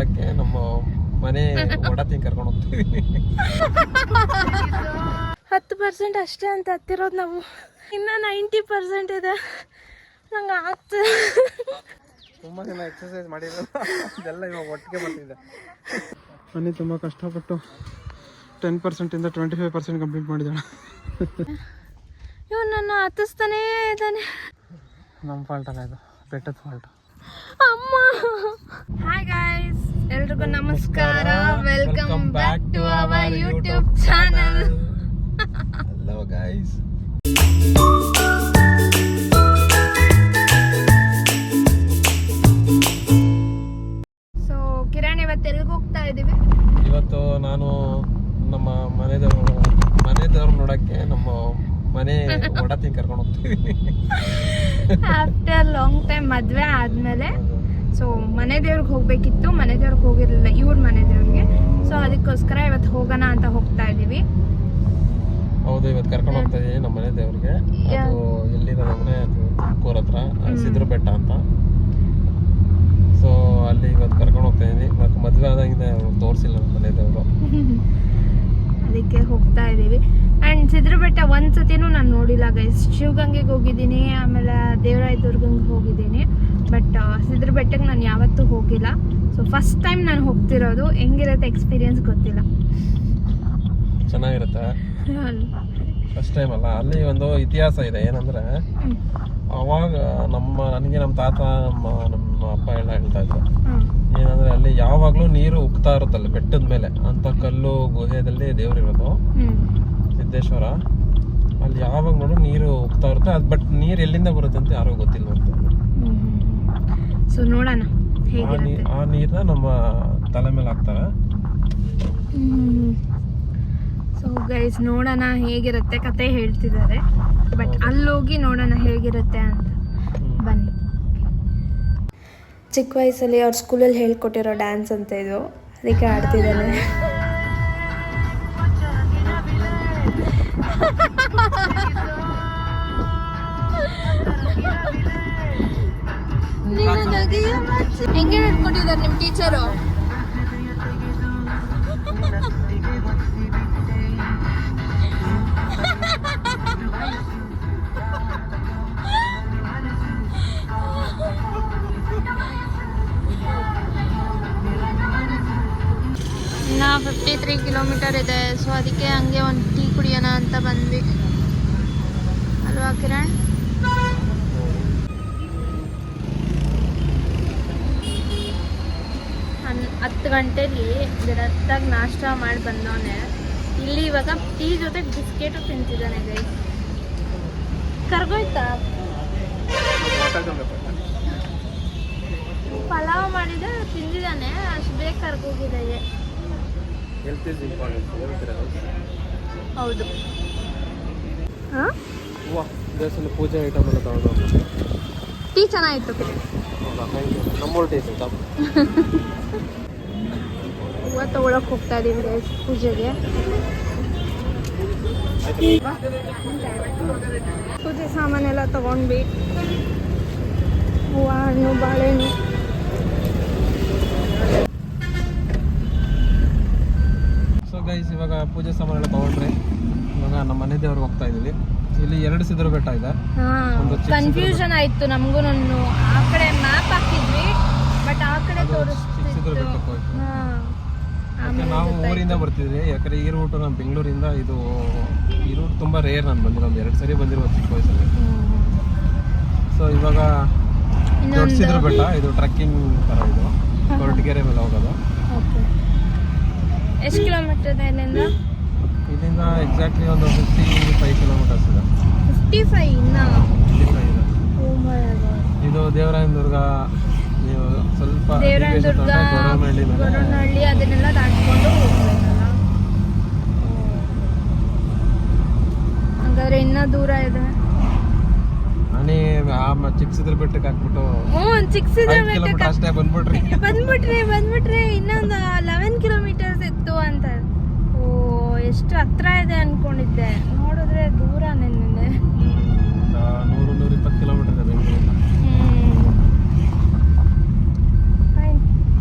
ನೋಡಕ್ಕೆ ನಮ್ಮ ಮನೆ ಒಡತಿ ಕರ್ಕೊಂಡು ಹೋಗ್ತೀವಿ. 10% ಅಷ್ಟೇ ಅಂತ ಹತ್ತಿರೋದು ನಾವು. ಇನ್ನು 90% ಇದೆ. ನಂಗೆ ಆಗ್ತದೆ. ತುಂಬ ದಿನ ಎಕ್ಸಸೈಸ್ ಮಾಡಿರೋದು ಇದೆಲ್ಲ ಇವಾಗ ಒಟ್ಟಿಗೆ ಬರ್ತಿದೆ. ಮನೆ ತುಂಬ ಕಷ್ಟಪಟ್ಟು 10% ಇಂದ 25% ಕಂಪ್ಲೀಟ್ ಮಾಡಿದ್ದಾಳೆ. ಇವನು ನನ್ನ ಹತ್ತಿಸ್ತಾನೇ ಇದ್ದಾನೆ. ನಮ್ಮ ಫಾಲ್ಟ್ ಅಲ್ಲ, ಇದು ಬೆಟ್ಟದ ಫಾಲ್ಟ್. ಅಮ್ಮ. ಹಾಯ್ ಗೈಸ್, ಎಲ್ರಿಗೂ ನಮಸ್ಕಾರ. Welcome back to our YouTube channel. Hello guys. So Kiran, ಇವತ್ತು ಎಲ್ಲಿಗೆ ಹೋಗ್ತಾ ಇದೀವಿ? ಇವತ್ತು ನಾನು ನಮ್ಮ ಮನೆದೇವ್ರು ನೋಡಕ್ಕೆ ನಮ್ಮ ಮನೆ ಒಡತಿ ಕರ್ಕೊಂಡು ಹೋಗ್ತೀವಿ. ಆಫ್ಟರ್ ಲಾಂಗ್ ಟೈಮ್ ಮದ್ವೆ ಆದ್ಮೇಲೆ ಸೊ ಮನೆ ದೇವ್ರಿಗೆ ಹೋಗ್ಬೇಕಿತ್ತು. ಮನೆ ದೇವ್ರಿಗೆ ಹೋಗಿರ್ಲಿಲ್ಲ, ಇವ್ರ ಮನೆ ದೇವ್ರಿಗೆ. ಸೊ ಅದಕ್ಕೋಸ್ಕರ ಇವತ್ತು ಹೋಗೋಣ ಅಂತ ಹೋಗ್ತಾ ಇದೀವಿ. ಹೌದು, ಇವತ್ತು ಕರ್ಕೊಂಡು ಹೋಗ್ತಾ ಇದೀವಿ ನಮ್ಮ ಮನೆ ದೇವ್ರಿಗೆ. ಅದು ಎಲ್ಲಿದೆ ಅಂದ್ರೆ ಅದು ತುಮಕೂರು ಹತ್ರ ಸಿದ್ರು ಬೆಟ್ಟ ಅಂತ. ಸೊ ಅಲ್ಲಿ ಇವತ್ತು ಕರ್ಕೊಂಡು ಹೋಗ್ತಾ ಇದೀನಿ. ಮದುವೆ ಆದಾಗಿಂದ ತೋರಿಸಿಲ್ಲ ನಮ್ಮ ಮನೆ ದೇವರು, ಅದಕ್ಕೆ ಹೋಗ್ತಾ ಇದೀವಿ. ಆ್ಯಂಡ್ ಸಿದ್ರು ಬೆಟ್ಟ ಒಂದ್ಸತಿನೂ ನಾನು ನೋಡಿಲ್ಲ ಗೈಸ್. ಶಿವಗಂಗೆಗೆ ಹೋಗಿದ್ದೀನಿ, ಆಮೇಲೆ ದೇವರಾಯ ದುರ್ಗಂಗೆ ಹೋಗಿದ್ದೀನಿ, ಬಟ್ ಸಿದ್ರು ಬೆಟ್ಟಕ್ಕೆ ನಾನು ಯಾವತ್ತೂ ಹೋಗಿಲ್ಲ. ಸೊ ಫಸ್ಟ್ ಟೈಮ್ ನಾನು ಹೋಗ್ತಿರೋದು. ಹೆಂಗಿರುತ್ತೆ ಎಕ್ಸ್ಪೀರಿಯನ್ಸ್ ಗೊತ್ತಿಲ್ಲ. ಚೆನ್ನಾಗಿರುತ್ತೆ. ಫಸ್ಟ್ ಟೈಮ್ ಅಲ್ಲ. ಅಲ್ಲಿ ಒಂದು ಇತಿಹಾಸ ಇದೆ. ಏನಂದ್ರೆ ಅವಾಗ ನನಗೆ ನಮ್ಮ ತಾತ ನಮ್ಮ ಅಪ್ಪ ಎಲ್ಲ ಹೇಳ್ತಾ ಇದ್ರು, ಏನಂದ್ರೆ ಅಲ್ಲಿ ಯಾವಾಗ್ಲೂ ನೀರು ಉಕ್ತಾ ಇರುತ್ತಲ್ಲ ಬೆಟ್ಟದ ಮೇಲೆ ಅಂತ ಕಲ್ಲು ಗುಹೆದಲ್ಲಿ ದೇವ್ರಿರೋದು ಸಿದ್ದೇಶ್ವರ. ಅಲ್ಲಿ ಯಾವಾಗ ನೋಡು ನೀರು ಉಕ್ತಾ ಇರುತ್ತೆ. ಅದು ಬಟ್ ನೀರು ಎಲ್ಲಿಂದ ಬರುತ್ತೆ ಅಂತ ಯಾರಿಗೂ ಗೊತ್ತಿಲ್ಲ ಅಂತ. ಸೊ ನೋಡೋಣ ಆ ನೀರನ್ನ ನಮ್ಮ ತಲೆ ಮೇಲೆ ಹಾಕ್ತಾರೆ. ಸೊ ಗೈಸ್, ನೋಡೋಣ ಹೇಗಿರುತ್ತೆ. ಕತೆ ಹೇಳ್ತಿದ್ದಾರೆ, ಬಟ್ ಅಲ್ಲೋಗಿ ನೋಡೋಣ ಹೇಗಿರುತ್ತೆ ಅಂತ. ಬನ್ನಿ. ಚಿಕ್ಕ ವಯಸ್ಸಲ್ಲಿ ಅವ್ರ ಸ್ಕೂಲಲ್ಲಿ ಹೇಳ್ಕೊಟ್ಟಿರೋ ಡ್ಯಾನ್ಸ್ ಅಂತ ಇದು, ಅದಕ್ಕೆ ಆಡ್ತಿದ್ದಾನೆ. ಹೆಂಗೆ ಹೇಳ್ಕೊಟ್ಟಿದ್ದಾರೆ ನಿಮ್ಮ ಟೀಚರು? ಇನ್ನು 53 ಕಿಲೋಮೀಟರ್ ಇದೆ. ಸೊ ಅದಕ್ಕೆ ಹಂಗೆ ಒಂದು ಟೀ ಕುಡಿಯೋಣ ಅಂತ ಬಂದ್ವಿ ಅಲ್ವಾ ಕಿರಣ್? ಹತ್ತು ಗಂಟೆಲಿ ಡೈರೆಕ್ಟಾಗಿ ನಾಷ್ಟ ಮಾಡಿ ಬಂದವನೆ. ಇಲ್ಲಿ ಇವಾಗ ಟೀ ಜೊತೆ ಬಿಸ್ಕೆಟು ತಿಂತಿದ್ದಾನೆ ಗೈಸ್. ಕರ್ಗೋಯ್ತಾ? ಪಲಾವ್ ಮಾಡಿದ ತಿಂದಿದ್ದಾನೆ, ಅಷ್ಟು ಬೇಗ ಕರ್ಗೋಗಿದೆ. ಹೌದು. ಪೂಜೆ ಐಟಮ್ ಎಲ್ಲ ತಗೊಂಡು ಟೀ ಚೆನ್ನಾಗಿತ್ತು. ನಮ್ಮೂರು ಟೀ ಆಯ್ತಾ? ಹೂವು ತಗೊಳಕ್ ಹೋಗ್ತಾ ಇದೀವಿ ಗೈಸ್ ಪೂಜೆಗೆ. ಪೂಜೆ ಸಾಮಾನೆಲ್ಲ ತಗೊಂಡ್ವಿ. ಹೂವು, ಹಣ್ಣು, ಬಾಳೆಹಣ್ಣು. ಸೊ ಗೈಸ್, ಇವಾಗ ಪೂಜೆ ಸಾಮಾನೆಲ್ಲ ತಗೊಂಡ್ರೆ ಇವಾಗ ನಮ್ಮ ಮನೆ ದೇವ್ರಿಗೆ ಹೋಗ್ತಾ ಇದೀವಿ. ಇಲ್ಲಿ 2 ಸಿದ್ರು ಬೆಟ್ಟ ಇದೆ. ಕನ್ಫ್ಯೂಷನ್ ಆಯ್ತು ನಮಗೂ. ಆ ಕಡೆ ಮ್ಯಾಪ್ ಹಾಕಿದ್ವಿ, ಬಟ್ ಆ ಕಡೆ ತೋರಿಸ್ತಿತ್ತು. ನಾವು ಊರಿಂದ ಬರ್ತಿದ್ವಿ. ಯಾಕಂದ್ರೆ ಈ ರೂಟ್ ನಮ್ಮ ಬೆಂಗಳೂರಿಂದ ಈ ರೂಟ್ ತುಂಬಾ ರೇರ್. ನಾನು ಬಂದಿರೋ 2 ಸರಿ ಬಂದಿರೋ ಚಿಕ್ಕ ವಯಸ್ಸಲ್ಲಿ. ಸೊ ಇವಾಗ ದೊಡ್ಡ ಸಿದ್ರು ಬೆಟ್ಟ, ಇದು ಟ್ರೆಕ್ಕಿಂಗ್ ತರ. ಇದು ಕೊರಟಗೆರೆ ಮೇಲೆ ಹೋಗೋದು. ಎಷ್ಟು ಕಿಲೋಮೀಟರ್ ಇದೆ ಇಲ್ಲಿಂದ? ಇಲ್ಲಿಂದ ಎಕ್ಸಾಕ್ಟ್ಲಿ ಒಂದು 55 ಕಿಲೋಮೀಟರ್ಸ್ ಇದೆ. 55 ಇನ್ನ 55 ಇದೆ. ಇದು ದೇವರಾಯನ ದುರ್ಗ. ನೀವು ಸ್ವಲ್ಪ ದೇವರಾಯನ ದುರ್ಗ, ಗೊರವನಹಳ್ಳಿ ಅದನ್ನೆಲ್ಲ ದಾಟ್ಕೊಂಡು ಹೋಗ್ಬೇಕಲ್ಲ. ಹಾಗಾದ್ರೆ ಇನ್ನೂ ದೂರ ಇದೆ. ನಾನೇ ಚಿಕ್ಕ ಸಿದ್ರ ಬೆಟ್ಟಕ್ಕೆ ಹಾಕ್ಬಿಟ್ಟು ಚಿಕ್ಕ ಸಿದ್ರ ಬೆಟ್ಟಕ್ಕೆ ಅಷ್ಟೇ ಬಂದ್ಬಿಟ್ರೆ ಇನ್ನೊಂದು 11 ಕಿಲೋಮೀಟರ್ಸ್ ಇತ್ತು ಅಂತ. ಓ, ಎಷ್ಟು ಹತ್ರ ಇದೆ ಅನ್ಕೊಂಡಿದ್ದೆ, ನೋಡಿದ್ರೆ ದೂರ. ನೆನ್ನೆ 100-120 ಕಿಲೋಮೀಟರ್ ಇದೆ ಬೆಂಗಳೂರಿಂದ.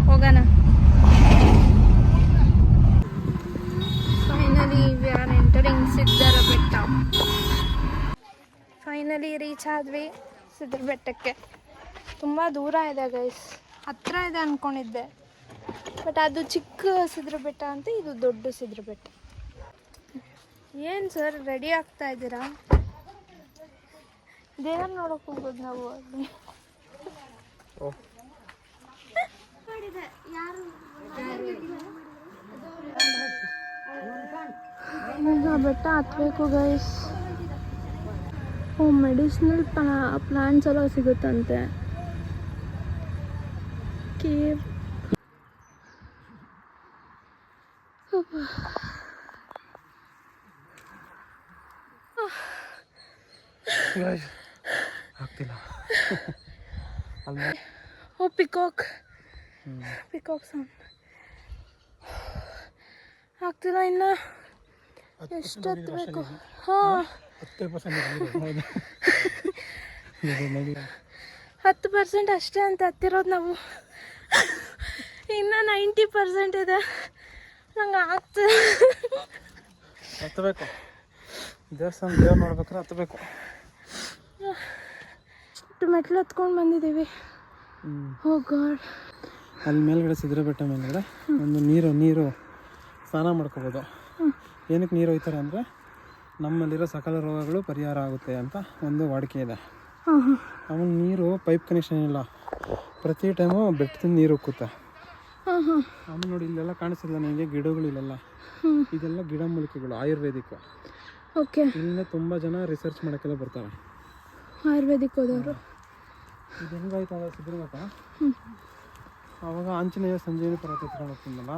ಹೋಗೋಣ. ಫೈನಲಿ ರೀಚ್ ಆದ್ವಿ ಸಿದ್ರ ಬೆಟ್ಟಕ್ಕೆ. ತುಂಬ ದೂರ ಇದೆ ಗೈಸ್, ಹತ್ರ ಇದೆ ಅಂದ್ಕೊಂಡಿದ್ದೆ, ಬಟ್ ಅದು ಚಿಕ್ಕ ಸಿದ್ರ ಬೆಟ್ಟ ಅಂತ, ಇದು ದೊಡ್ಡ ಸಿದ್ರ ಬೆಟ್ಟ. ಏನು ಸರ್ ರೆಡಿ ಆಗ್ತಾ ಇದ್ದೀರಾ? ದೇವ್ರ ನೋಡೋಕೆ ಹೋಗೋದು ನಾವು ಅಲ್ಲಿ. ಈಗ ಬೆಟ್ಟ ಹತ್ಬೇಕು ಗೈಸ್. ಮೆಡಿಸಿನಲ್ ಪ್ಲಾಂಟ್ಸ್ ಎಲ್ಲ ಸಿಗುತ್ತಂತೆ. ಕೇವ್ ಆಗ್ತಿಲ್ಲ. ಓ ಪಿಕಾಕ್ ಸೌಂಡ್ ಆಗ್ತಿಲ್ಲ. ಇನ್ನು ಎಷ್ಟು ಹತ್ತಬೇಕು? ಹಾಂ 10% ಅಷ್ಟೇ ಅಂತ ಹತ್ತಿರೋದು ನಾವು. ಇನ್ನು 90% ಇದೆ. ನಂಗೆ ಆಗ್ತದೆ. ಹತ್ತಬೇಕು, ದೇವಸ್ಥಾನ ದೇವ್ರು ನೋಡ್ಬೇಕಾದ್ರೆ ಹತ್ತಬೇಕು. ಮೆಟ್ಲು ಹತ್ಕೊಂಡು ಬಂದಿದ್ದೀವಿ. ಓ ಗಾಡ್. ಅಲ್ಲಿ ಮೇಲ್ಗಡೆ ಸಿದ್ರ ಬೆಟ್ಟ ಮೇಲ್ಗಡೆ ಒಂದು ನೀರು ಸ್ನಾನ ಮಾಡ್ಕೋಬೋದು. ಏನಕ್ಕೆ ನೀರು ಹೋಯ್ತಾರೆ ಅಂದರೆ ನಮ್ಮಲ್ಲಿರೋ ಸಕಲ ರೋಗಗಳು ಪರಿಹಾರ ಆಗುತ್ತೆ ಅಂತ ಒಂದು ವಾಡಿಕೆ ಇದೆ. ಅವನ ನೀರು ಪೈಪ್ ಕನೆಕ್ಷನ್ ಇಲ್ಲ, ಪ್ರತಿ ಟೈಮು ಬೆಟ್ಟದಿಂದ ನೀರು ಉಕ್ಕುತ್ತೆ. ಆಮೇಲೆ ನೋಡಿ ಇಲ್ಲೆಲ್ಲ ಕಾಣಿಸಿಲ್ಲ ನಿಮಗೆ ಗಿಡಗಳು, ಇಲ್ಲೆಲ್ಲ ಇದೆಲ್ಲ ಗಿಡಮೂಲಿಕೆಗಳು ಆಯುರ್ವೇದಿಕ್. ಓಕೆ. ಇಲ್ಲಿಂದ ತುಂಬ ಜನ ರಿಸರ್ಚ್ ಮಾಡೋಕ್ಕೆಲ್ಲ ಬರ್ತಾರೆ, ಆಯುರ್ವೇದಿಕ್ ಹೋದವರು. ಇದು ಹೆಂಗಾಯ್ತು ಅವಾಗ ಸಿದ್ಧಗಂಗಾ ಅವಾಗ ಆಂಜನೇಯ ಸಂಜೀವಿನಿ ಪರ್ವತ ಎತ್ಕೊಂಡು ಹೋಗ್ತಿದ್ದಲ್ಲ,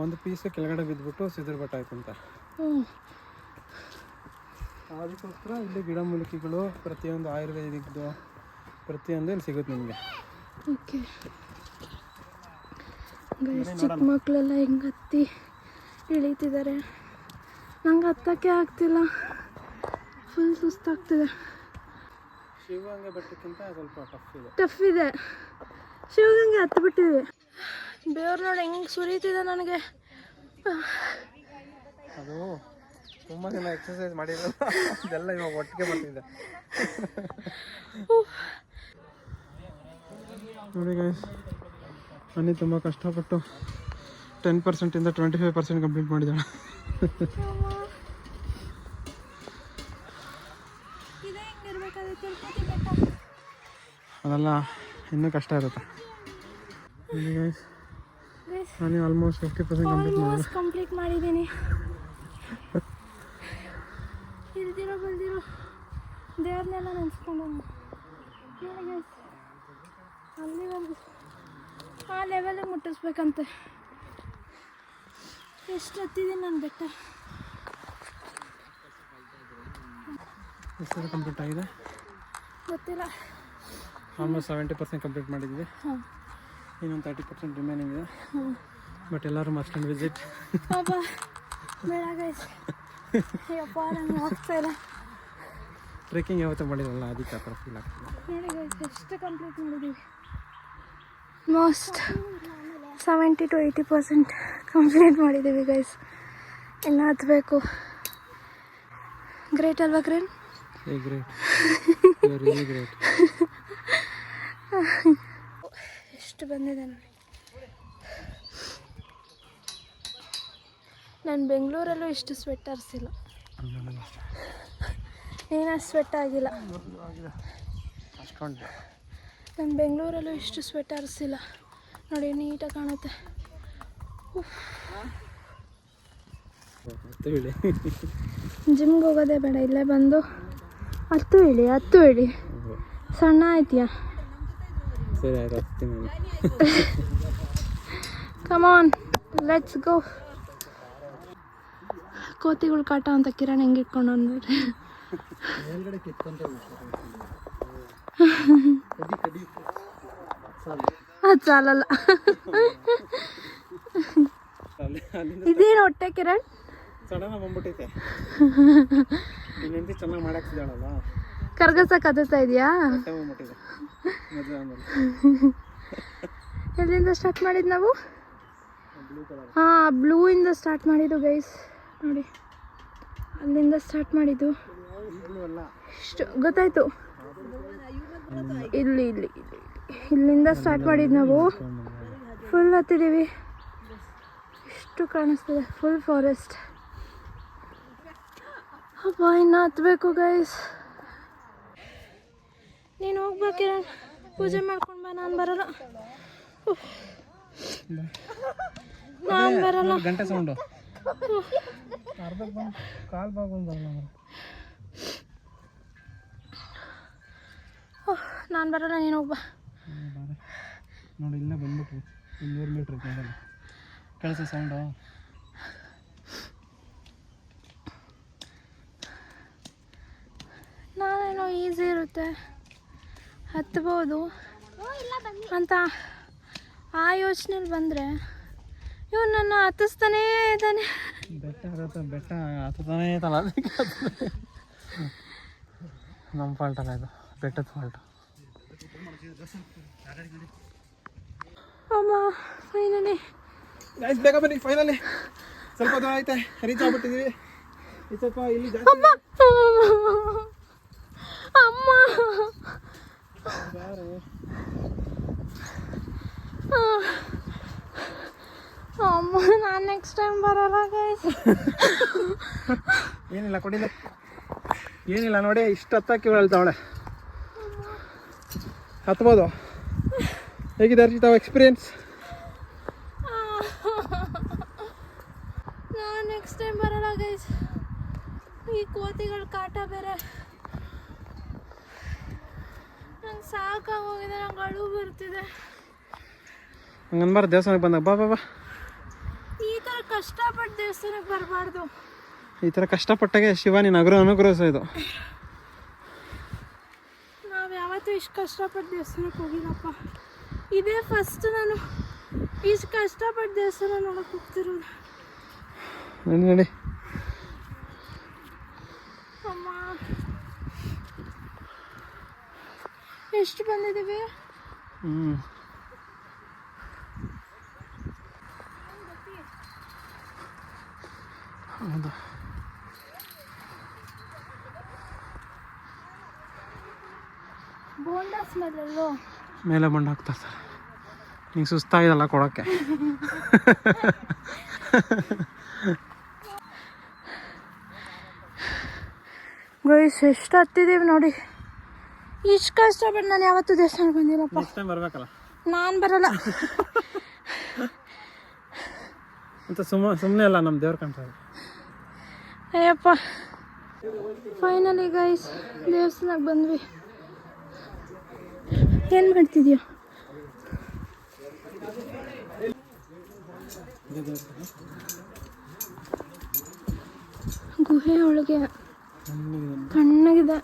ಒಂದು ಪೀಸು ಕೆಳಗಡೆ ಬಿದ್ದುಬಿಟ್ಟು ಸಿದ್ರ ಬೆಟ್ಟ ಆಯ್ತಂತೆ. ಅದಕ್ಕೋಸ್ಕರ ಇಲ್ಲಿ ಗಿಡಮೂಲಿಕೆಗಳು ಪ್ರತಿಯೊಂದು ಆಯುರ್ವೇದಿಕ್ದು ಪ್ರತಿಯೊಂದು ಇಲ್ಲಿ ಸಿಗುತ್ತೆ ನಿಮಗೆ. ಓಕೆ. ಚಿಕ್ಕ ಮಕ್ಕಳೆಲ್ಲ ಹೆಂಗೆ ಹತ್ತಿ ಇಳೀತಿದ್ದಾರೆ. ನಂಗೆ ಹತ್ತಕ್ಕೆ ಆಗ್ತಿಲ್ಲ, ಫುಲ್ ಸುಸ್ತಾಗ್ತಿದೆ. ಶಿವಗಂಗೆ ಬೆಟ್ಟಕ್ಕಿಂತ ಸ್ವಲ್ಪ ಟಫ್ ಇದೆ. ಶಿವಗಂಗೆ ಹತ್ತಿಬಿಟ್ಟಿವಿ. ಬೇವ್ರು ನೋಡಿ ಹೆಂಗೆ ಸುರಿತಿದೆ ನನಗೆ. ಅದು ತುಂಬ ಜನ ಎಕ್ಸಸೈಸ್ ಮಾಡಿದ್ರು, ಅದೆಲ್ಲ ಇವಾಗ ಒಟ್ಟಿಗೆ ಬರ್ತಿದೆ. ನೋಡಿ ಗೈಸ್, ಅನ್ನಿ ತುಂಬ ಕಷ್ಟಪಟ್ಟು 10%ಇಂದ 25% ಕಂಪ್ಲೀಟ್ ಮಾಡಿದ್ದಾಳೆ. ಅದೆಲ್ಲ ಇನ್ನೂ ಕಷ್ಟ ಇರುತ್ತೆ. ನಾನು ಆಲ್ಮೋಸ್ಟ್ 50% ಕಂಪ್ಲೀಟ್ ಮಾಡಿದ್ದೀನಿ. ಇಲ್ದಿರೋ ಬಲ್ದಿರೋ ದೇವ್ರನ್ನೆಲ್ಲ ನೆನೆಸ್ಕೊಂಡು ಅಲ್ಲಿ ಒಂದು ಆ ಲೆವೆಲಿಗೆ ಮುಟ್ಟಿಸ್ಬೇಕಂತೆ. ಎಷ್ಟು ಹತ್ತಿದ್ದೀನಿ ನಾನು ಬೆಟ್ಟ. ಎಷ್ಟು ಕಂಪ್ಲೀಟ್ ಆಗಿದೆ ಗೊತ್ತಿಲ್ಲ. ಆಲ್ಮೋಸ್ಟ್ 70% ಕಂಪ್ಲೀಟ್ ಮಾಡಿದ್ವಿ. ಇನ್ನೊಂದು 30% ರಿಮೈನಿಂಗ್ ಇದೆ. ಬಟ್ ಎಲ್ಲರೂ ಮಸ್ಟ್ ಆ್ಯಂಡ್ ವಿಸಿಟ್. ಪಾಪ ಬೇಡ ಗೈಸ್, ಅಯ್ಯಪ್ಪ ನಂಗೆ ಹೋಗ್ತಾ ಇಲ್ಲ. ಟ್ರೆಕ್ಕಿಂಗ್ ಯಾವತ್ತೂ ಮಾಡಿರಲ್ಲ, ಅದಕ್ಕೆ ಆ ಥರ ಫೀಲ್ ಆಗ್ತದೆ. ನೋಡಿ ಗೈಸ್, ಎಷ್ಟು ಕಂಪ್ಲೀಟ್ ಮಾಡಿದ್ದೀವಿ. ಮೋಸ್ಟ್ 70 to 80% ಕಂಪ್ಲೀಟ್ ಮಾಡಿದ್ದೀವಿ ಗೈಸ್. ಇನ್ನು ಹತ್ತಬೇಕು. ಗ್ರೇಟ್ ಅಲ್ವಾ ಗ್ರೇಟ್? Great, really great. ಎಷ್ಟು ಬಂದಿದೆ ನೋಡಿ. ನಾನು ಬೆಂಗಳೂರಲ್ಲೂ ಇಷ್ಟು ಸ್ವೆಟರ್ಸ್ ಇಲ್ಲ. ನೀನು ಸ್ವೆಟ್ ಆಗಿಲ್ಲ. ನಾನು ಬೆಂಗಳೂರಲ್ಲೂ ಇಷ್ಟು ಸ್ವೆಟರ್ಸ್ ಇಲ್ಲ ನೋಡಿ, ನೀಟಾಗಿ ಕಾಣುತ್ತೆ. ಜಿಮ್ಗೆ ಹೋಗೋದೇ ಬೇಡ, ಇಲ್ಲೇ ಬಂದು ಹತ್ತು ಇಳಿ ಸಣ್ಣ ಆಯ್ತೀಯಾ? ಸರಿ ಆಯ್ತು, ಹತ್ತೀನಿ. Come on let's go. ಕೋತಿಗಳು ಕಾಟ ಅಂತ ಕಿರಣ್ ಹೆಂಗೆ ಇಟ್ಕೊಂಡು ನೋಡ್ರಿ. ಅದು ಸಾಲಲ್ಲ. ಇದೇನು ಹೊಟ್ಟೆ ಕಿರಣ್ ಸಡನ್ ಬಂದ್ಬಿಟ್ಟೈತೆ. ಇನ್ನೆಂತಿ ಚೆನ್ನಾಗಿ ಮಾಡಾಕ್ತಿದ್ದಾಳಲ್ಲ, ಕರ್ಗಸ ಕದತಾ ಇದೆಯಾ? ಎಲ್ಲಿಂದ ಸ್ಟಾರ್ಟ್ ಮಾಡಿದ್ದು ನಾವು? ಹಾಂ, ಬ್ಲೂ ಇಂದ ಸ್ಟಾರ್ಟ್ ಮಾಡಿದ್ದು ಗೈಸ್. ನೋಡಿ, ಅಲ್ಲಿಂದ ಸ್ಟಾರ್ಟ್ ಮಾಡಿದ್ದು. ಇಷ್ಟು ಗೊತ್ತಾಯ್ತು. ಇಲ್ಲಿ ಇಲ್ಲಿ ಇಲ್ಲಿ ಇಲ್ಲಿಂದ ಸ್ಟಾರ್ಟ್ ಮಾಡಿದ್ದು ನಾವು. ಫುಲ್ ಹತ್ತಿದ್ದೀವಿ. ಇಷ್ಟು ಕಾಣಿಸ್ತದೆ, ಫುಲ್ ಫಾರೆಸ್ಟ್. ಅಪ್ಪ ಇನ್ನು ಹತ್ಬೇಕು ಗೈಸ್. ನೀನು ಹೋಗ್ಬೇಕಿರ, ಪೂಜೆ ಮಾಡ್ಕೊಂಡು ಬಾ. ನಾನು ಬರಲ್ಲ, ನಾನು ಬರಲ್ಲ. ಗಂಟೆ ಸೌಂಡು ಕಾಲ್ ಬಾಗೊಂಡು ನಾನು ಬರಲ್ಲ, ನೀನು ಹೋಗ್ಬಾ. ನೋಡಿ ಇಲ್ಲೇ ಬಂದ್ಬಿಟ್ರು. 100 ಮೀಟ್ರ್ ನೋಡಲ್ಲ ಕಳಿಸ ಸೌಂಡು. ನಾನೇನೋ ಈಸಿ ಇರುತ್ತೆ, ಹತ್ಬೋದು ಅಂತ ಆ ಯೋಚನೆಯಲ್ಲಿ ಬಂದರೆ ಇವನು ನನ್ನ ಹತ್ತಿಸ್ತಾನೇ ಇದ್ದಾನೆ. ಬೆಟ್ಟ ಹತ್ತಾನೇ ಇತ್ತಲ್ಲ, ನಮ್ಮ ಫಾಲ್ಟ್ ಅಲ್ಲ ಇದು, ಬೆಟ್ಟದ ಫಾಲ್ಟ್. ಅಮ್ಮ ಫೈನಲಿ ಬೇಗ ಬನ್ನಿ. ಫೈನಲಿ ಸ್ವಲ್ಪ ದೂರ ಐತೆ, ರೀಚ್ ಆಗ್ಬಿಟ್ಟಿದ್ದೀವಿ. ಸ್ವಲ್ಪ ಇಲ್ಲಿ ಅಮ್ಮ ಅಮ್ಮ ಅಮ್ಮ ನಾನು ನೆಕ್ಸ್ಟ್ ಟೈಮ್ ಬರೋಲ್ಲ ಗೈಸ್. ಏನಿಲ್ಲ ಕೊಡಿಲ್ಲ, ಏನಿಲ್ಲ ನೋಡಿ, ಇಷ್ಟು ಹತ್ತಕ್ಕೆ ಹೇಳ್ತಾವಳೆ. ಹತ್ಬೋದು. ಹೇಗಿದೆ ಅರ್ಜಿತಾವ ಎಕ್ಸ್ಪೀರಿಯನ್ಸ್? ನಾನು ನೆಕ್ಸ್ಟ್ ಟೈಮ್ ಬರೋಲ್ಲ ಗೈಸ್. ಈ ಕೋತಿಗಳ ಕಾಟ ಬೇರೆ ನಂಗೆ ಸಾಕಾಗೋಗಿದೆ. ನಂಗೆ ಅಳು ಬರ್ತಿದೆ. ಹಂಗನ್ಬಾರ್ದು, ದೇವಸ್ಥಾನಕ್ಕೆ ಬಂದಾಗ ಬಾ ಬಾ ಬಾ. ಈ ಥರ ಕಷ್ಟಪಟ್ಟು ದೇವಸ್ಥಾನಕ್ಕೆ ಬರಬಾರ್ದು. ಈ ಥರ ಕಷ್ಟಪಟ್ಟಾಗೆ ಶಿವ ನೀನು ಅನುಗ್ರಹಿಸೋದು. ನಾವು ಯಾವತ್ತೂ ಇಷ್ಟು ಕಷ್ಟಪಟ್ಟು ದೇವಸ್ಥಾನಕ್ಕೆ ಹೋಗಿಲ್ಲಪ್ಪ. ಇದೇ ಫಸ್ಟ್ ನಾನು ಇಷ್ಟು ಕಷ್ಟಪಟ್ಟು ದೇವಸ್ಥಾನ ನೋಡೋಕೆ ಹೋಗ್ತಿರೋದು. ನೋಡಿ ಅಮ್ಮ ಎಷ್ಟು ಬಂದಿದ್ದೀವಿ. ಹೌದಾ, ಬೋಂಡಾ ಸ್ಮೆಲ್ಲಲ್ಲೋ ಮೇಲೆ ಬಂದು ಹಾಕ್ತಾ ಇರ್ತಾರೆ. ನಿಂಗೆ ಸುಸ್ತಾಗಿದಲ್ಲ ಕೊಡೋಕ್ಕೆ. ಗೈಸ್ ಎಷ್ಟು ಹತ್ತಿದ್ದೀವಿ ನೋಡಿ. ಇಷ್ಟು ಕಷ್ಟಪಟ್ಟು ನಾನು ಯಾವತ್ತೂ ದೇವಸ್ಥಾನಕ್ಕೆ ಬಂದಿಲ್ಲಪ್ಪ. ನೆಕ್ಸ್ಟ್ ಟೈಮ್ ಬರಬೇಕಲ್ಲ. ನಾನು ಬರಲ್ಲ ಅಂತ ಸುಮ್ಮನೆ ಅಲ್ಲ, ನಮ್ಮ ದೇವ್ರ ಕಾಣ್ತಾರೆ. ಅಯ್ಯಪ್ಪ ಫೈನಲಿ ಗೈಸ್ ದೇವಸ್ಥಾನಕ್ಕೆ ಬಂದ್ವಿ. ಏನು ಮಾಡ್ತಿದ್ಯಾ? ಗುಹೆ ಒಳಗೆ ತಣ್ಣಗಿದೆ.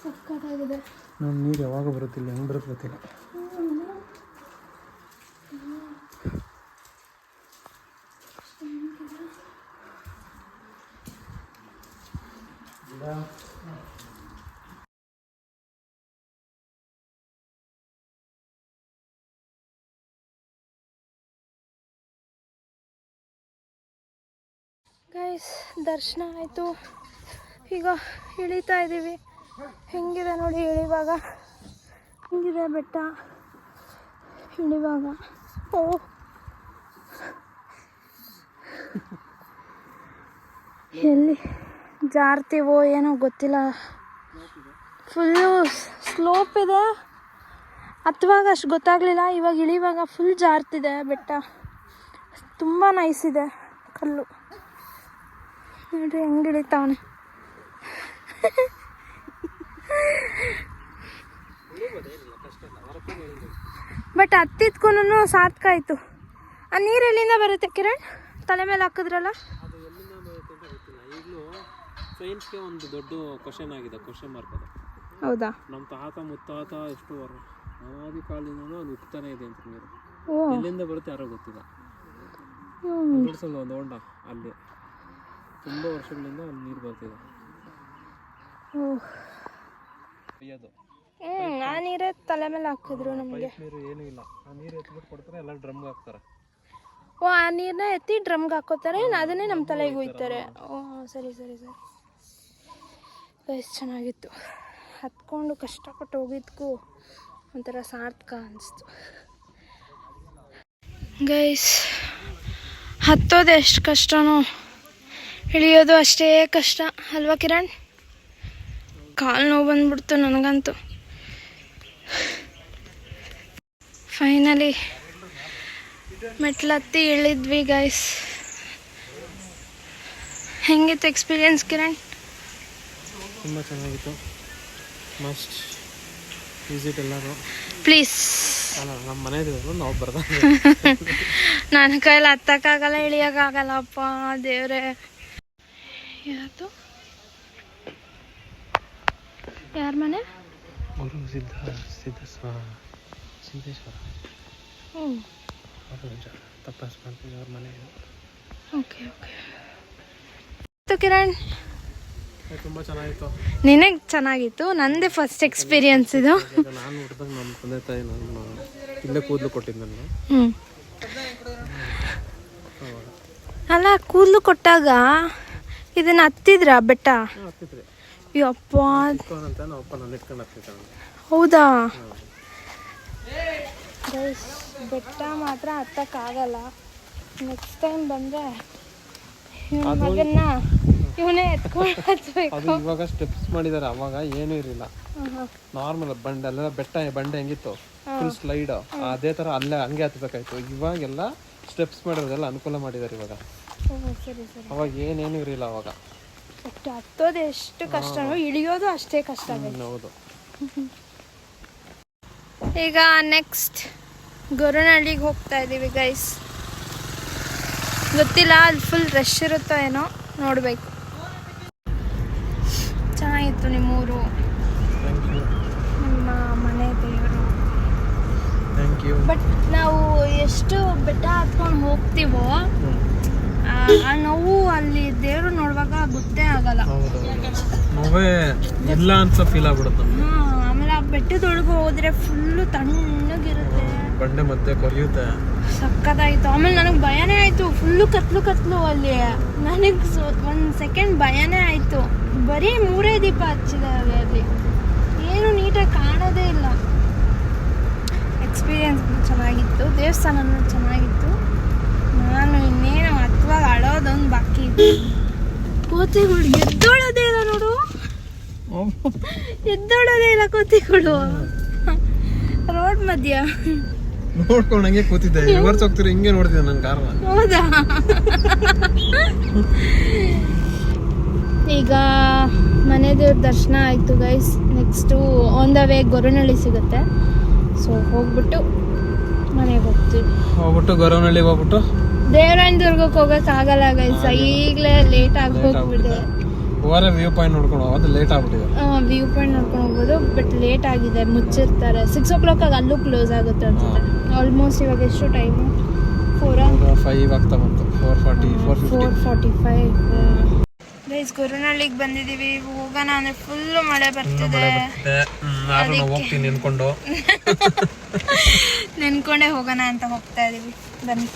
ಸಕ್ಕತ್ತಾಗಿದೆ. ನಮ್ಮ ನೀರು ಯಾವಾಗ ಬರುತ್ತಿಲ್ಲ, ಹೆಂಗೆ ಬರುತ್ತೆ ಗೊತ್ತಿಲ್ಲ. ಗೈಸ್ ದರ್ಶನ ಆಯಿತು. ಈಗ ಇಳಿತಾ ಇದ್ದೀವಿ. ಹೆಂಗಿದೆ ನೋಡಿ ಇಳಿವಾಗ, ಹೆಂಗಿದೆ ಬೆಟ್ಟ ಇಳಿವಾಗ. ಓ ಎಲ್ಲಿ ಜಾರ್ತೀವೋ ಏನೋ ಗೊತ್ತಿಲ್ಲ. ಫುಲ್ಲು ಸ್ಲೋಪ್ ಇದೆ. ಹತ್ತುವಾಗ ಅಷ್ಟು ಗೊತ್ತಾಗಲಿಲ್ಲ, ಇವಾಗ ಇಳಿವಾಗ ಫುಲ್ ಜಾರ್ತಿದೆ ಬೆಟ್ಟ. ತುಂಬ ನೈಸ್ ಇದೆ ಕಲ್ಲು ನೋಡ್ರಿ ಹೆಂಗೆ ಇಳಿತಾವನೆ. ಬಟ್ ಹತ್ತಿದ್ಕೂ ಸಾರ್ಥಕ ಆಯಿತು. ಆ ನೀರು ಎಲ್ಲಿಂದ ಬರುತ್ತೆ ಕಿರಣ್? ತಲೆ ಮೇಲೆ ಹಾಕಿದ್ರಲ್ಲ, ಈಗಲೂ ಸೈನ್ಸ್ಗೆ ಒಂದು ದೊಡ್ಡ ಕ್ವಶನ್ ಆಗಿದೆ, ಕ್ವಶನ್ ಮಾರ್ಕ್ ಅದು. ಹೌದಾ? ನಮ್ಮ ತಾತ ಮುತ್ತಾತ ಎಷ್ಟು ಆದಿ ಕಾಲದಿಂದನೂ ಅದು ಹುಟ್ಟತಾನೆ ಇದೆ ಅಂತ ನೀರು. ಎಲ್ಲಿಂದ ಬರುತ್ತೆ ಯಾರೋ ಗೊತ್ತಿಲ್ಲ. ಒಂದು ಹೊಂಡ ಅಲ್ಲಿ ತುಂಬ ವರ್ಷಗಳಿಂದ ಅಲ್ಲಿ ನೀರು ಬರ್ತಿದೆ. ಆ ನೀರೇ ತಲೆ ಮೇಲೆ ಹಾಕಿದ್ರು ನಮಗೆ. ನೀರು ಏನೂ ಇಲ್ಲ, ಆ ನೀರು ಎತ್ಬಿಟ್ಟು ಕೊಡ್ತಾರೆ, ಎಲ್ಲ ಡ್ರಮ್ಗೆ ಹಾಕ್ತಾರೆ. ಓ, ಆ ನೀರನ್ನ ಎತ್ತಿ ಡ್ರಮ್ಗೆ ಹಾಕೋತಾರೆ, ಅದನ್ನೇ ನಮ್ಮ ತಲೆಗೆ ಹೋಯ್ತಾರೆ. ಓ ಸರಿ ಸರಿ ಸರಿ. ಎಷ್ಟು ಚೆನ್ನಾಗಿತ್ತು, ಹತ್ಕೊಂಡು ಕಷ್ಟಪಟ್ಟು ಹೋಗಿದ್ಕು ಒಂಥರ ಸಾರ್ಥಕ ಅನಿಸ್ತು ಗೈಸ್. ಹತ್ತೋದು ಎಷ್ಟು ಕಷ್ಟನೋ, ಇಳಿಯೋದು ಅಷ್ಟೇ ಕಷ್ಟ ಅಲ್ವಾ ಕಿರಣ್? ಕಾಲು ನೋವು ಬಂದ್ಬಿಡ್ತು ನನಗಂತೂ. ಫೈನಲಿ ಮೆಟ್ಲತ್ತಿ ಇಳಿದ್ವಿ ಗೈಸ್. ಹೆಂಗಿತ್ತು ಎಕ್ಸ್ಪೀರಿಯನ್ಸ್ ಕಿರಣ್? ತುಂಬ ಚೆನ್ನಾಗಿತ್ತು. ಮಸ್ಟ್ ವಿಸಿಟ್ ಎಲ್ಲರೂ ಪ್ಲೀಸ್. ಅಲ್ಲ, ನಮ್ಮ ಮನೆಯವರು ನಾವು ಬರ್ದಂಗೆ. ನನ್ನ ಕೈಯಲ್ಲಿ ಹತ್ತಕ್ಕಾಗಲ್ಲ, ಇಳಿಯೋಕ್ಕಾಗಲ್ಲಪ್ಪ ದೇವ್ರೆ. ಯಾವುದು ಯಾರ ಮನೆ? ಸಿದ್ದೇಶ್ವರ. ತಪಾಸ್ ಮಾಡ್ತೀವಿ ಅವ್ರ ಮನೆ. Okay okay. ಕಿರಣ್ ತುಂಬ ಚೆನ್ನಾಗಿತ್ತು. ನಿನಗೆ ಚೆನ್ನಾಗಿತ್ತು, ನಂದೇ ಫಸ್ಟ್ ಎಕ್ಸ್ಪೀರಿಯನ್ಸ್ ಇದು. ನಾನು ಹುಟ್ಟಿದಾಗ ನಮ್ಮ ತಂದೆ ತಾಯಿ ನಾನು ಇಲ್ಲೇ ಕೂದಲು ಕೊಟ್ಟಿದ್ದು ನನಗೆ. ಅಲ್ಲ, ಕೂದಲು ಕೊಟ್ಟಾಗ ಇದನ್ನ ಹತ್ತಿದ್ರ ಬೆಟ್ಟ? ಹತ್ತಿದ್ರಿ. ಯಪ್ಪ, ನಾವಪ್ಪ ನಾನು ಇಟ್ಕೊಂಡು ಹತ್ತಿದ್ದೆ. ಹೌದಾ? ಬೆಟ್ಟ ಮಾತ್ರ ಹತ್ತಕ್ಕಾಗಲ್ಲ. ನೆಕ್ಸ್ಟ್ ಟೈಮ್ ಬಂದರೆ ಇವನ ಮಗನ್ನ ಇವನೇ ಎತ್ಕೊಂಡು ಹತ್ಬೇಕು. ಅದು ಇವಾಗ ಸ್ಟೆಪ್ಸ್ ಮಾಡಿದ್ದಾರೆ, ಅವಾಗ ಏನೂ ಇರಲಿಲ್ಲ. ನಾರ್ಮಲ್ ಬಂಡೆ, ಅಲ್ಲೆಲ್ಲ ಬೆಟ್ಟ ಬಂಡೆ ಹೆಂಗಿತ್ತು ಫುಲ್ ಸ್ಲೈಡ್, ಅದೇ ಥರ ಅಲ್ಲೇ ಹಂಗೆ ಹತ್ಬೇಕಾಯ್ತು. ಇವಾಗೆಲ್ಲ ಸ್ಟೆಪ್ಸ್ ಮಾಡಿರೋದೆಲ್ಲ ಅನುಕೂಲ ಮಾಡಿದ್ದಾರೆ ಇವಾಗ. ಸರಿ ಸರಿ. ಅವಾಗ ಏನೇನು ಇರಲಿಲ್ಲ ಅವಾಗ. ಹತ್ತೋದು ಎಷ್ಟು ಕಷ್ಟನೋ ಇಳಿಯೋದು ಅಷ್ಟೇ ಕಷ್ಟ. ಹೌದು. ಈಗ ನೆಕ್ಸ್ಟ್ ಗೊರವನಹಳ್ಳಿಗೆ ಹೋಗ್ತಾ ಇದ್ದೀವಿ ಗೈಸ್. ಗೊತ್ತಿಲ್ಲ, ಅಲ್ಲಿ ಫುಲ್ ರಶ್ ಇರುತ್ತೋ ಏನೋ, ನೋಡಬೇಕು. ಚೆನ್ನಾಗಿತ್ತು ನಿಮ್ಮೂರು, ನಿಮ್ಮ ಮನೆ ದೇವರು. ಬಟ್ ನಾವು ಎಷ್ಟು ಬೆಟ್ಟ ಹತ್ಕೊಂಡು ಹೋಗ್ತೀವೋ ಆ ನೋವು ಅಲ್ಲಿ ದೇವರು ನೋಡುವಾಗ ಗೊತ್ತೇ ಆಗಲ್ಲ. ನೋವೇ ಇಲ್ಲ ಅಂತ ಫೀಲ್ ಆಗ್ಬಿಡುತ್ತೆ. ಆಮೇಲೆ ಆ ಬೆಟ್ಟದೊಳಗೆ ಹೋದ್ರೆ ಫುಲ್ಲು ತಣ್ಣಗಿರುತ್ತೆ, ಬಂಡೆ ಮತ್ತೆ ಕೊರಿಯುತ್ತೆ. ಸಕ್ಕತ್ತಾಗಿತ್ತು. ಆಮೇಲೆ ನನಗೆ ಭಯನೇ ಆಯಿತು, ಫುಲ್ಲು ಕತ್ಲು ಅಲ್ಲಿ. ನನಗೆ ಒಂದು ಸೆಕೆಂಡ್ ಭಯನೇ ಆಯಿತು. ಬರೀ 3 ದೀಪ ಹಚ್ಚಿದ್ದಾರೆ ಅಲ್ಲಿ, ಏನು ನೀಟಾಗಿ ಕಾಣೋದೇ ಇಲ್ಲ. ಎಕ್ಸ್ಪೀರಿಯನ್ಸ್ ಚೆನ್ನಾಗಿತ್ತು, ದೇವಸ್ಥಾನನೂ ಚೆನ್ನಾಗಿತ್ತು. ನಾನು ಇನ್ನೇನು ಹತ್ತುವಾಗ ಅಳೋದೊಂದು ಬಾಕಿ ಇತ್ತು. ಕೋತಿಗಳು ಎದ್ದೋಳೋದೇ ಇಲ್ಲ ನೋಡು, ಎದ್ದೋಳೋದೇ ಇಲ್ಲ ಕೋತಿಗಳು ರೋಡ್ ಮಧ್ಯ. ನೋಡ್ಕೊಂಡಂಗೆ ಕೂತಿದ್ದೆ, ರಿವರ್ಸ್ ಹೋಗ್ತಿರೋ ಹಿಂಗೆ ನೋಡ್ತಿದ್ದೆ ನನ್ನ ಕಾರಣ. ಹೌದಾ? ಈಗ ಮನೆ ದೇವ್ರ ದರ್ಶನ ಆಯಿತು guys. Next on the way Goravanahalli ಸಿಗುತ್ತೆ. ಸೊ ಹೋಗ್ಬಿಟ್ಟು ಮನೆಗೆ ಹೋಗ್ಬಿಟ್ಟು ಗೊರವನಹಳ್ಳಿಗೆ ಹೋಗ್ಬಿಟ್ಟು ದೇವರಾಯನದುರ್ಗಕ್ಕೆ ಹೋಗೋಕ್ಕಾಗಲ್ಲ ಗೈಸ್, ಈಗಲೇ ಲೇಟ್ ಆಗಿ ಹೋಗ್ಬಿಟ್ಟಿದೆ. ವ್ಯೂ ಪಾಯಿಂಟ್ ನೋಡ್ಕೊಂಡು ಅದು ಲೇಟ್ ಆಗ್ಬಿಟ್ಟಿದೆ. ವ್ಯೂ ಪಾಯಿಂಟ್ ನೋಡ್ಕೊಂಡು ಹೋಗ್ಬೋದು, ಬಟ್ ಲೇಟ್ ಆಗಿದೆ, ಮುಚ್ಚಿರ್ತಾರೆ. 6 o'clock ಅಲ್ಲೂ ಕ್ಲೋಸ್ ಆಗುತ್ತೆ ಅನ್ಸುತ್ತೆ. ಆಲ್ಮೋಸ್ಟ್ ಇವಾಗ ಎಷ್ಟು ಟೈಮು? 4:05 ಆಗ್ತಾ ಬಂತು. 4:45 ಗೈಸ್. ಗೊರವನಹಳ್ಳಿಗೆ ಬಂದಿದ್ದೀವಿ. ಹೋಗೋಣ ಅಂದರೆ ಫುಲ್ಲು ಮಳೆ ಬರ್ತಿದೆ. ಹೋಗ್ತೀನಿ ನೆನ್ಕೊಂಡೇ ಹೋಗೋಣ ಅಂತ ಹೋಗ್ತಾ ಇದೀವಿ. ಬನ್ನಿ.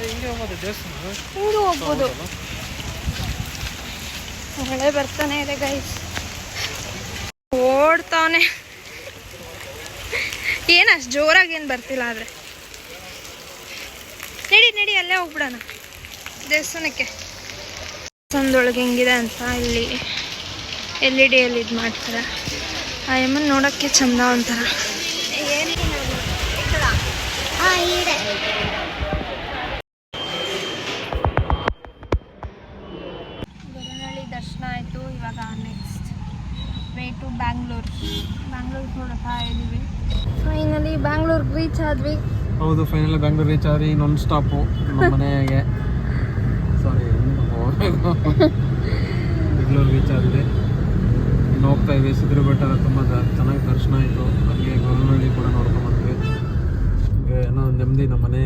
ಹಿಂಗೆ ಹೋಗ್ಬೋದು, ಮಳೆ ಬರ್ತಾನೆ ಇದೆ ಗೈಸ್. ಓಡ್ತಾವನೆ, ಏನು ಅಷ್ಟು ಜೋರಾಗಿ ಏನು ಬರ್ತಿಲ್ಲ. ಆದರೆ ನಡಿ ಅಲ್ಲೇ ಹೋಗ್ಬಿಡೋಣ ದೇವಸ್ಥಾನಕ್ಕೆ. ದೇವಸ್ಥಾನದೊಳಗೆ ಹೆಂಗಿದೆ ಅಂತ ಇಲ್ಲಿ LED ಇದು ಮಾಡ್ತಾರೆ. ಆ ಎಮ್ಮನ್ ನೋಡೋಕ್ಕೆ ಚಂದ ಒಂಥರ. ಗೊರವನಹಳ್ಳಿ ದರ್ಶನ ಆಯಿತು. ಇವಾಗ ನೆಕ್ಸ್ಟ್ ವೇ ಟು ಬ್ಯಾಂಗ್ಳೂರ್ಗೆ ನೋಡ್ತಾ ಇದ್ದೀವಿ. ಫೈನಲಿ ಬ್ಯಾಂಗ್ಳೂರ್ಗೆ ರೀಚ್ ಆದ್ವಿ. ಹೌದು, ಫೈನಲಿ ಬ್ಯಾಂಗ್ಳೂರ್ ರೀಚ್ ಆದ್ವಿ. ಇನ್ನೊಂದು ಸ್ಟಾಪು ನಮ್ಮ ಮನೆಗೆ. ಸಾರಿ, ಬೆಂಗಳೂರು ರೀಚ್ ಆದ್ವಿ. ಇನ್ನು ಹೋಗ್ತಾ ಇದ್ವಿ. ಸಿದ್ಧರ ಬೆಟ್ಟ ತುಂಬ ಚೆನ್ನಾಗಿ ದರ್ಶನ ಆಯಿತು. ಹಾಗೆ ಗೊರವನಹಳ್ಳಿ ಕೂಡ ನೋಡ್ಕೊಂಡ್ಬಂದ್ವಿ. ಏನೋ ನೆಮ್ಮದಿ, ನಮ್ಮ ಮನೆ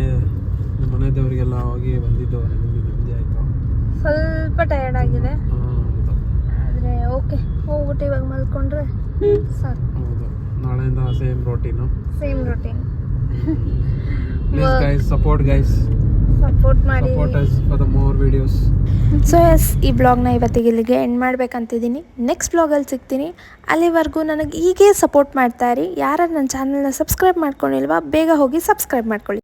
ಮನೆ ದೇವರಿಗೆಲ್ಲ ಹೋಗಿ ಬಂದಿದ್ದು ನಿಮ್ಮದಿ ಆಯಿತು. ಸ್ವಲ್ಪ ಟಯರ್ಡ್ ಆಗಿದೆ, ಹೌದು ಆದರೆ ಓಕೆ. ಹೋಗ್ಬಿಟ್ಟು ಇವಾಗ ಮಲ್ಕೊಂಡ್ರೆ ಸಾಕು. ಹೌದು, ನಾಳೆಯಿಂದ ಸೇಮ್ ರೋಟೀನು. Please guys, support ಮಾಡಿ, support us for the more videos. So yes, ಈ ಬ್ಲಾಗ್ನ ಇವತ್ತಿಗೆ ಇಲ್ಲಿಗೆ ಎಂಡ್ ಮಾಡ್ಬೇಕಂತಿದ್ದೀನಿ. ನೆಕ್ಸ್ಟ್ ಬ್ಲಾಗಲ್ಲಿ ಸಿಗ್ತೀನಿ. ಅಲ್ಲಿವರೆಗೂ ನನಗೆ ಹೀಗೆ ಸಪೋರ್ಟ್ ಮಾಡ್ತಾ ಇರಿ. ಯಾರು ನನ್ನ ಚಾನಲ್ನ ಸಬ್ಸ್ಕ್ರೈಬ್ ಮಾಡ್ಕೊಂಡಿಲ್ವಾ ಬೇಗ ಹೋಗಿ ಸಬ್ಸ್ಕ್ರೈಬ್ ಮಾಡ್ಕೊಳ್ಳಿ.